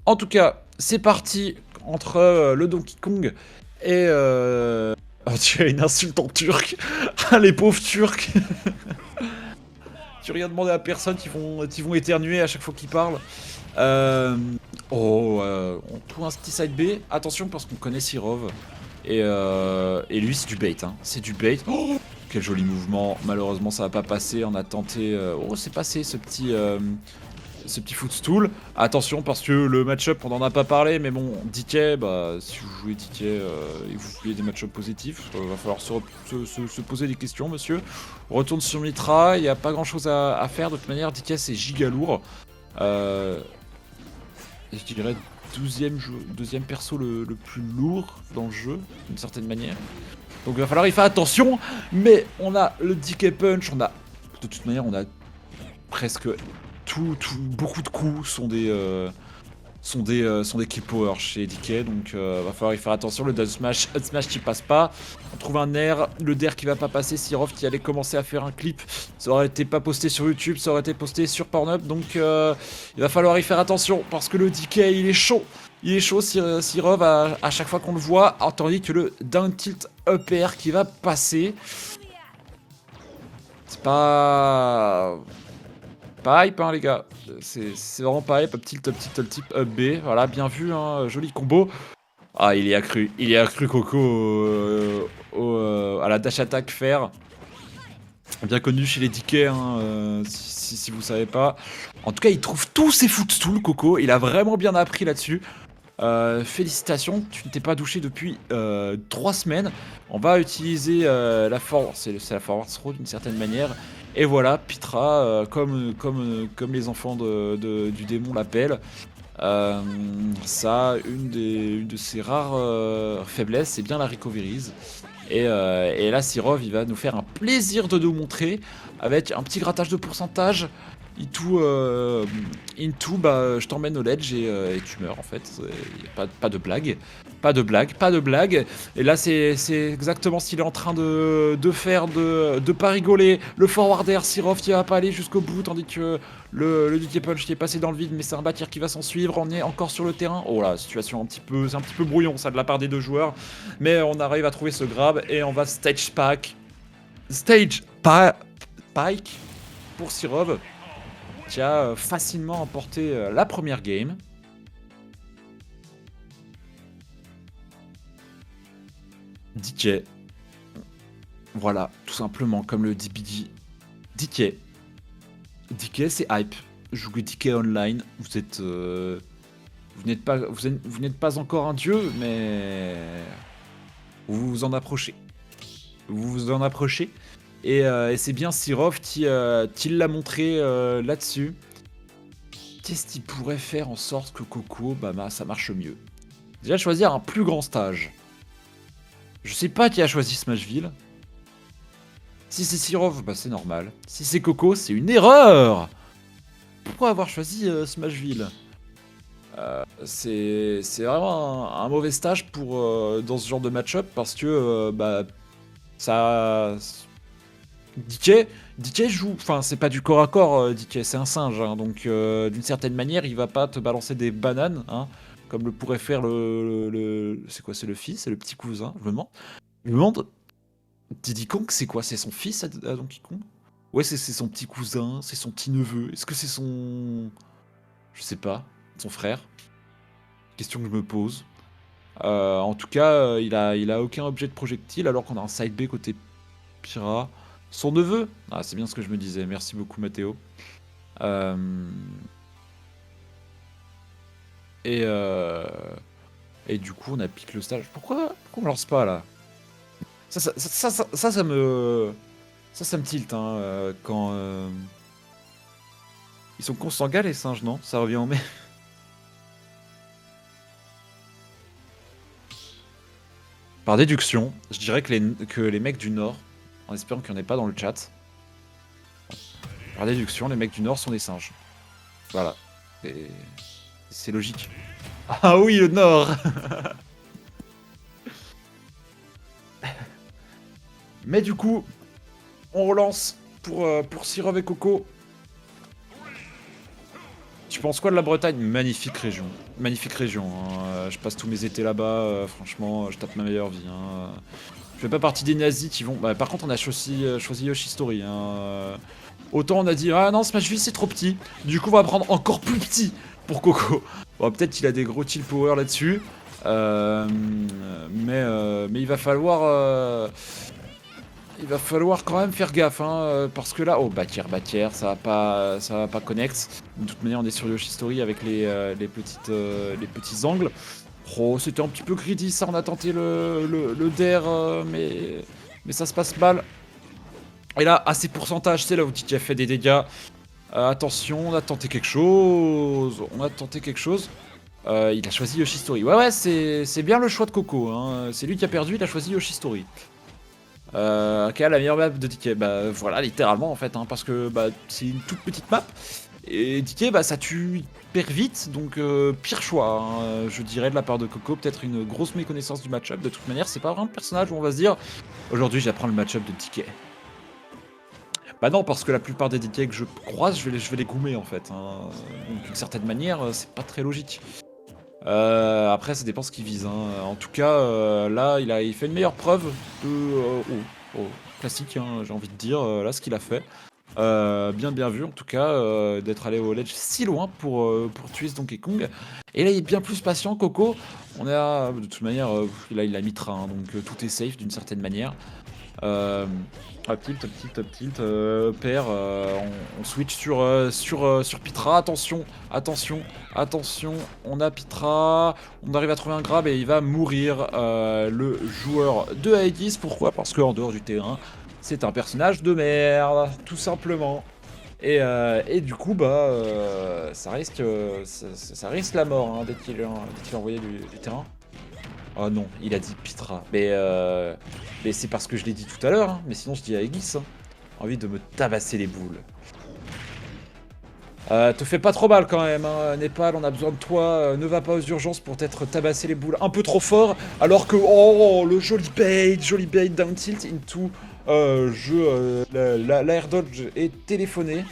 En tout cas, c'est parti entre le Donkey Kong et... Oh, tu as une insulte en turc. Ah, les pauvres Turcs. Tu rien demandé à personne, qui vont éternuer à chaque fois qu'ils parlent. Euh... On trouve un petit side B. Attention parce qu'on connaît Sirov. Et lui, c'est du bait. Hein. C'est du bait. Oh, quel joli mouvement. Malheureusement, ça va pas passer. On a tenté... Oh, c'est passé ce petit footstool. Attention parce que le match-up, on en a pas parlé, mais bon, DK, bah, si vous jouez DK et vous voulez des match-up positifs, va falloir se poser des questions, monsieur. On retourne sur Mitra, il n'y a pas grand-chose à faire. De toute manière, DK, c'est giga lourd. Et je dirais deuxième perso le plus lourd dans le jeu, d'une certaine manière. Donc il va falloir y faire attention, mais on a le DK Punch, on a... De toute manière, on a presque beaucoup de coups sont des kill power chez DK, donc va falloir y faire attention. Le down smash qui passe pas. On trouve un air, le dair qui va pas passer. Sirov qui allait commencer à faire un clip, ça aurait été pas posté sur YouTube, ça aurait été posté sur Pornhub, donc il va falloir y faire attention parce que le DK il est chaud. Il est chaud, Sirov, à chaque fois qu'on le voit, tandis que le down tilt up air qui va passer. C'est pas hype, hein, les gars. C'est vraiment pas hype. Up tilt, up B. Voilà, bien vu, hein, joli combo. Ah, il y a cru Coco à la dash attack faire. Bien connu chez les DK, hein, si vous savez pas. En tout cas, il trouve tous ses footstools, Coco. Il a vraiment bien appris là-dessus. Félicitations, tu ne t'es pas douché depuis 3 semaines. On va utiliser la forward, c'est la forward throw d'une certaine manière. Et voilà, Pitra, comme les enfants du démon l'appellent. Ça, une de ses rares faiblesses, c'est bien la recoveries. Et là, Sirov, il va nous faire un plaisir de nous montrer avec un petit grattage de pourcentage. Into, bah, je t'emmène au ledge et tu meurs en fait. Pas de blague. Pas de blague. Et là, c'est exactement ce qu'il est en train de faire, de pas rigoler. Le forward air, Sirov qui va pas aller jusqu'au bout, tandis que le DK Punch qui est passé dans le vide, mais c'est un bâtir qui va s'en suivre. On est encore sur le terrain. Oh là, situation c'est un petit peu brouillon ça de la part des deux joueurs. Mais on arrive à trouver ce grab et on va stage pike pour Sirov, qui a facilement emporté la première game. DK. Voilà, tout simplement, comme le dit BD. DK. DK, c'est hype. Jouez DK online. Vous êtes... vous n'êtes pas encore un dieu, mais... vous vous en approchez. Vous vous en approchez. Et c'est bien Sirov qui l'a montré là-dessus. Qu'est-ce qu'il pourrait faire en sorte que Coco, bah, ça marche mieux? Déjà choisir un plus grand stage. Je sais pas qui a choisi Smashville. Si c'est Sirov, bah c'est normal. Si c'est Coco, c'est une erreur. Pourquoi avoir choisi Smashville? C'est vraiment un mauvais stage pour dans ce genre de match-up parce que bah ça... DK joue, enfin c'est pas du corps à corps, DK c'est un singe, hein, donc d'une certaine manière il va pas te balancer des bananes, hein, comme le pourrait faire c'est quoi, c'est le fils, c'est le petit cousin, je me demande, Diddy Kong c'est quoi, c'est son fils à Donkey Kong? Ouais, c'est son petit cousin, c'est son petit neveu, est-ce que c'est son... je sais pas, son frère? Question que je me pose. En tout cas, il a aucun objet de projectile alors qu'on a un side B côté Pyra. Son neveu? Ah, c'est bien ce que je me disais. Merci beaucoup, Mathéo. Et du coup, on a piqué le stage. Pourquoi on lance pas, là? Ça me... Ça me tilte, hein, quand... Ils sont consanguins, les singes, non? Ça revient en mai. Par déduction, je dirais que les mecs du Nord, en espérant qu'il n'y en ait pas dans le chat, par déduction, les mecs du Nord sont des singes. Voilà. C'est logique. Ah oui, le Nord. Mais du coup, on relance pour Sirov et Coco. Tu penses quoi de la Bretagne? Magnifique région. Magnifique région. Hein. Je passe tous mes étés là-bas. Franchement, je tape ma meilleure vie. Hein. Je fais pas partie des nazis qui vont... Bah, par contre, on a choisi Yoshi Story. Hein. Autant on a dit, ah non, Smashville c'est trop petit. Du coup, on va prendre encore plus petit pour Coco. Bon, peut-être qu'il a des gros chill power là-dessus. Mais il va falloir... il va falloir quand même faire gaffe, hein, parce que là... Oh, Batière, ça va pas connect. De toute manière, on est sur Yoshi Story avec les petits angles. Oh, c'était un petit peu greedy, ça, on a tenté le dair, mais ça se passe mal. Et là, à ces pourcentages, c'est là où Tiki a fait des dégâts. Attention, on a tenté quelque chose. Il a choisi Yoshi Story. Ouais, c'est bien le choix de Coco. Hein. C'est lui qui a perdu, il a choisi Yoshi Story. Quelle est la meilleure map de DK? Bah voilà, littéralement en fait, hein, parce que bah, c'est une toute petite map. Et DK, bah ça tue hyper vite, donc pire choix, hein, je dirais de la part de Coco. Peut-être une grosse méconnaissance du match-up. De toute manière, c'est pas vraiment le personnage où on va se dire aujourd'hui j'apprends le match-up de DK. Bah non, parce que la plupart des DK que je croise, je vais les goumer en fait. Hein. Donc d'une certaine manière, c'est pas très logique. Après, ça dépend ce qu'il vise. Hein. En tout cas, là, il fait une meilleure preuve de... classique, hein, j'ai envie de dire, là, ce qu'il a fait. Bien vu, en tout cas, d'être allé au ledge si loin pour tuer ce Donkey Kong. Et là, il est bien plus patient, Coco. On a, de toute manière, là, il a Mitra, hein, donc tout est safe d'une certaine manière. Up tilt, pair, on switch sur Pitra, attention, on a Pitra, on arrive à trouver un grab et il va mourir, le joueur de Aegis. Pourquoi? Parce qu'en dehors du terrain, c'est un personnage de merde, tout simplement. Et du coup, bah, ça risque la mort, hein, dès qu'il est envoyé du terrain. Oh non, il a dit Pitra. Mais c'est parce que je l'ai dit tout à l'heure, hein. Mais sinon je dis à Aegis. Hein. Envie de me tabasser les boules. Te fais pas trop mal quand même, hein. Népal, on a besoin de toi. Ne va pas aux urgences pour t'être tabassé les boules un peu trop fort. Alors que, oh, le joli bait down tilt into l'air dodge est téléphoné.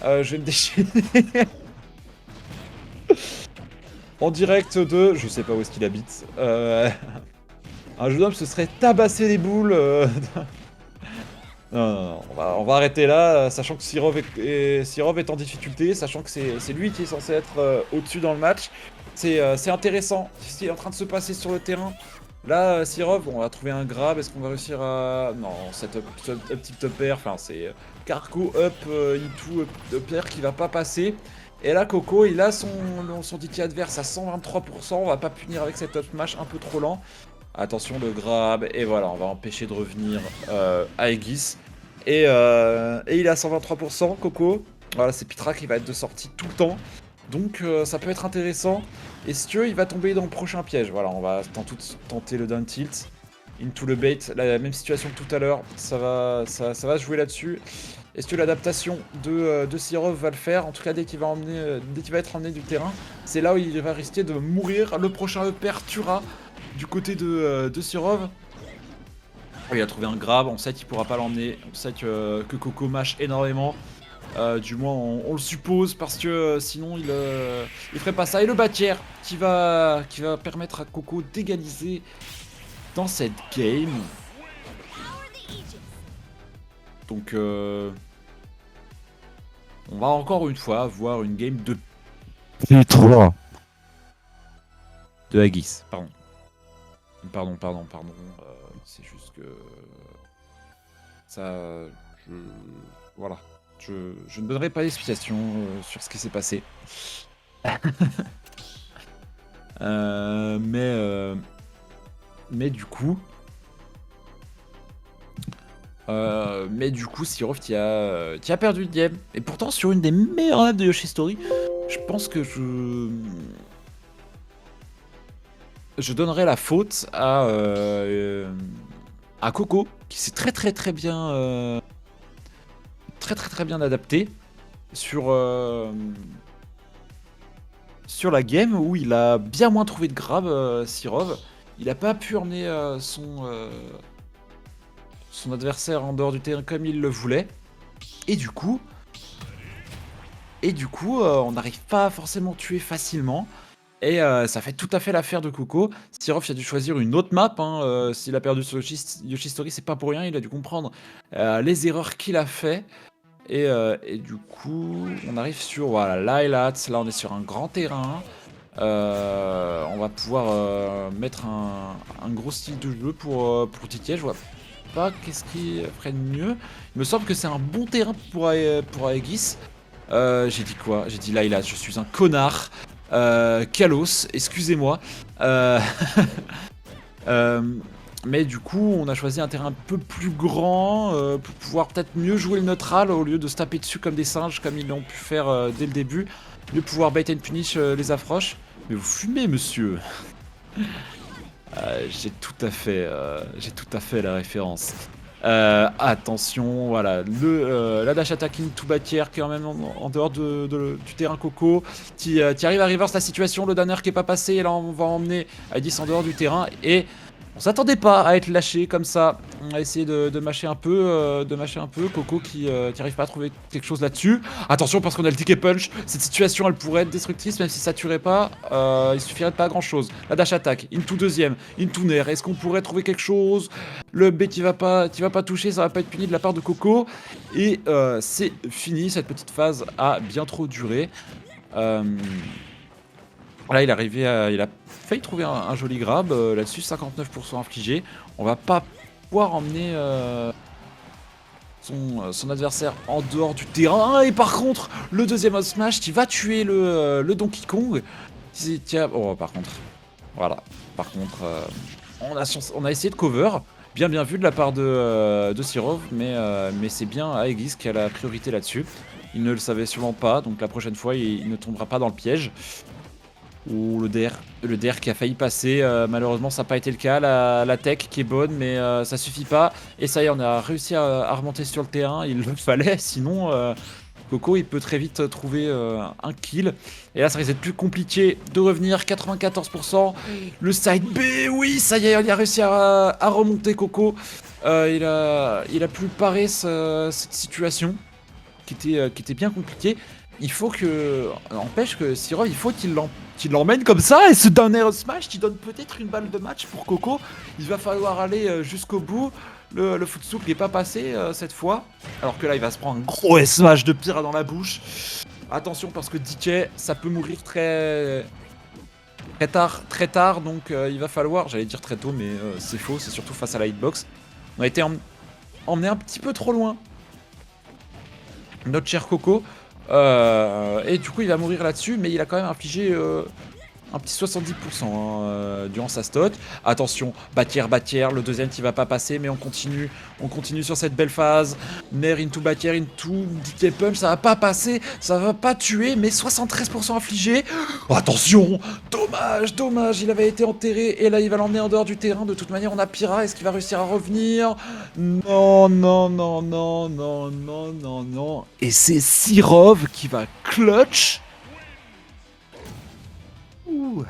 Je vais me déchaîner. En direct de... Je sais pas où est-ce qu'il habite. Un jeune homme se serait tabassé les boules. Non, on va arrêter là, sachant que Sirov est en difficulté, sachant que c'est lui qui est censé être au-dessus dans le match. C'est intéressant ce qui est en train de se passer sur le terrain. Là, Sirov, on va trouver un grab, est-ce qu'on va réussir à... Non, cette up tilt up air, enfin c'est cargo up into up air qui va pas passer. Et là, Coco, il a son DK adverse à 123%. On va pas punir avec cette up smash un peu trop lent. Attention, le grab. Et voilà, on va empêcher de revenir à Aegis. Et il est à 123%, Coco. Voilà, c'est Pitra qui va être de sortie tout le temps. Donc, ça peut être intéressant. Est-ce qu'il va tomber dans le prochain piège? Voilà, on va tenter le down tilt. Into le bait. La même situation que tout à l'heure. Ça va se jouer là-dessus. Est-ce que l'adaptation de Sirov va le faire? En tout cas, dès qu'il va être emmené du terrain, c'est là où il va risquer de mourir. Le prochain EP tuera du côté de Sirov. Il a trouvé un grab, on sait qu'il pourra pas l'emmener. On sait que Coco mâche énormément. Du moins, on le suppose, parce que sinon, il ferait pas ça. Et le Batière qui va permettre à Coco d'égaliser dans cette game. Donc, on va encore une fois voir une game de P3 de Aegis. Pardon. C'est juste que ça, voilà. Je ne donnerai pas d'explication sur ce qui s'est passé. Mais du coup, Sirov qui a perdu le game. Et pourtant, sur une des meilleures maps de Yoshi Story, je pense que je donnerais la faute à Coco, qui s'est très bien adapté sur la game où il a bien moins trouvé de grab, Sirov. Il n'a pas pu emmener son adversaire en dehors du terrain comme il le voulait. Et du coup, Et du coup, on n'arrive pas à forcément tuer facilement. Et ça fait tout à fait l'affaire de Coco. Sirov il a dû choisir une autre map, hein, s'il a perdu sur Yoshi Story, c'est pas pour rien, il a dû comprendre les erreurs qu'il a fait. Et du coup, on arrive sur voilà, Lylat, là on est sur un grand terrain. On va pouvoir mettre un gros style de jeu pour Titier. Je vois pas qu'est-ce qui ferait de mieux. Il me semble que c'est un bon terrain pour Aegis. J'ai dit quoi? J'ai dit Lylat, je suis un connard. Kalos, excusez-moi. Euh, euh, mais du coup, on a choisi un terrain un peu plus grand pour pouvoir peut-être mieux jouer le neutral au lieu de se taper dessus comme des singes, comme ils l'ont pu faire dès le début. Mieux pouvoir bait and punish les approches. Mais vous fumez, monsieur. J'ai tout à fait la référence. Attention, voilà, la dash attack into bâtière qui est quand même en dehors du terrain Coco. Qui arrive à reverse la situation, le Danner qui est pas passé, et là on va emmener Aegis en dehors du terrain. Et on s'attendait pas à être lâché comme ça. On a essayé de mâcher un peu, Coco qui arrive pas à trouver quelque chose là-dessus. Attention parce qu'on a le ticket punch. Cette situation elle pourrait être destructrice même si ça tuerait pas. Il suffirait de pas grand chose. La dash attack, into deuxième, into Nair. Est-ce qu'on pourrait trouver quelque chose? Le B qui va pas toucher, ça va pas être puni de la part de Coco. Et c'est fini, cette petite phase a bien trop duré. Là, il a failli trouver un joli grab là-dessus, 59% infligé. On va pas pouvoir emmener son adversaire en dehors du terrain. Et par contre, le deuxième up smash qui va tuer le Donkey Kong. Oh, par contre, voilà. Par contre, on a essayé de cover. Bien vu de la part de Sirov, mais c'est bien Aegis qui a la priorité là-dessus. Il ne le savait sûrement pas, donc la prochaine fois, il ne tombera pas dans le piège. Ou le DER qui a failli passer, malheureusement ça n'a pas été le cas, la tech qui est bonne mais ça suffit pas. Et ça y est, on a réussi à remonter sur le terrain, il le fallait, sinon Coco il peut très vite trouver un kill. Et là ça risque d'être plus compliqué de revenir, 94%. Le side B, oui ça y est, il a réussi à remonter Coco. Il a pu parer cette situation qui était bien compliquée. Il faut que... N'empêche que Sirov, il faut qu'il l'emmène comme ça. Et ce dernier smash qui donne peut-être une balle de match pour Coco. Il va falloir aller jusqu'au bout. Le foot souple n'est pas passé cette fois. Alors que là, il va se prendre un gros smash de Pyra dans la bouche. Attention parce que DK, ça peut mourir très tard. Donc il va falloir... J'allais dire très tôt, mais c'est faux. C'est surtout face à la hitbox. On a été emmené un petit peu trop loin. Notre cher Coco. Et du coup il va mourir là-dessus, mais il a quand même infligé un petit 70% durant sa stock. Attention, bâtière, le deuxième qui va pas passer, mais on continue sur cette belle phase. Nair into bâtière, into DK punch, ça va pas passer, ça va pas tuer, mais 73% infligé. Oh, attention, dommage, il avait été enterré, et là il va l'emmener en dehors du terrain. De toute manière, on a Pyra, est-ce qu'il va réussir à revenir? Non. Et c'est Sirov qui va clutch. Ouh.